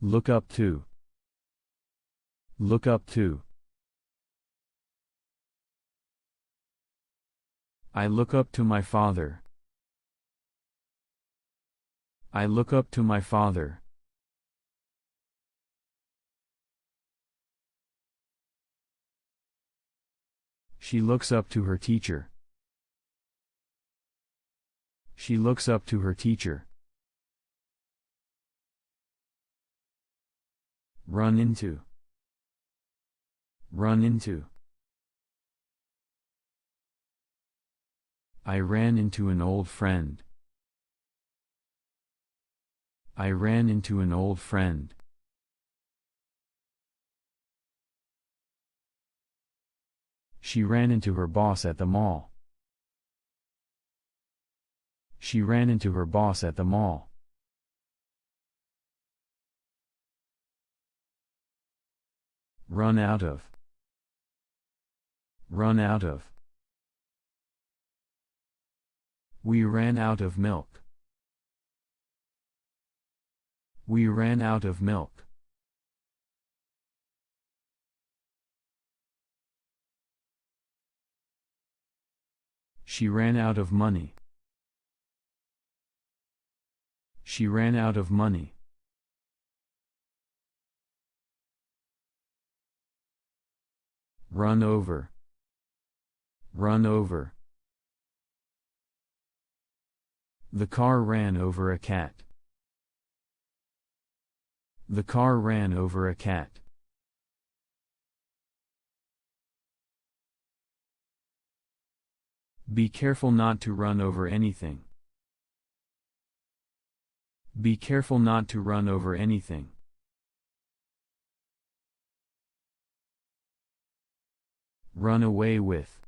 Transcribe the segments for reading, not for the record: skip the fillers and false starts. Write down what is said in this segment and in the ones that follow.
Look up to. Look up to. I look up to my father. I look up to my father. She looks up to her teacher. She looks up to her teacher. Run into. Run into. I ran into an old friend. I ran into an old friend. She ran into her boss at the mall. She ran into her boss at the mall. Run out of. Run out of. We ran out of milk. We ran out of milk. She ran out of money. She ran out of money. Run over. Run over. The car ran over a cat. The car ran over a cat. Be careful not to run over anything. Be careful not to run over anything. Run away with.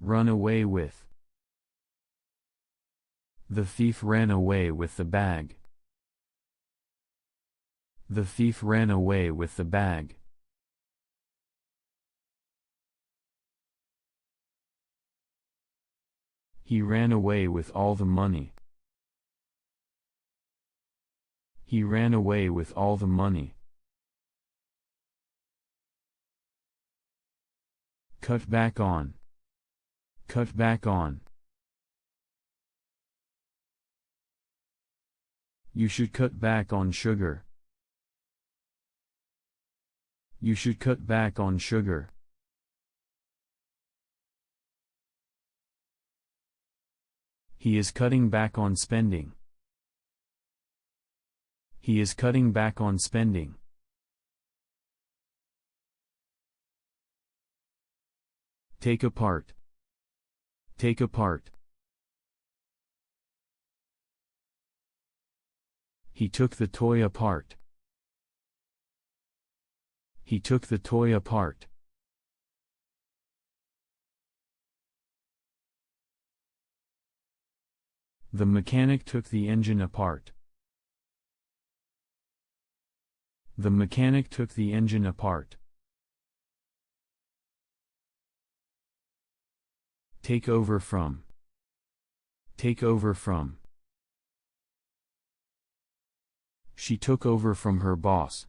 Run away with. The thief ran away with the bag. The thief ran away with the bag. He ran away with all the money. He ran away with all the money. Cut back on. Cut back on. You should cut back on sugar. You should cut back on sugar. He is cutting back on spending. He is cutting back on spending. Take apart. Take apart. He took the toy apart. He took the toy apart. The mechanic took the engine apart. The mechanic took the engine apart. Take over from. Take over from. She took over from her boss.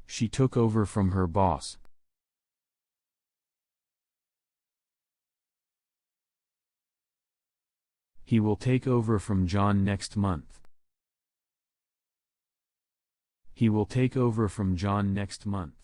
She took over from her boss. He will take over from John next month. He will take over from John next month.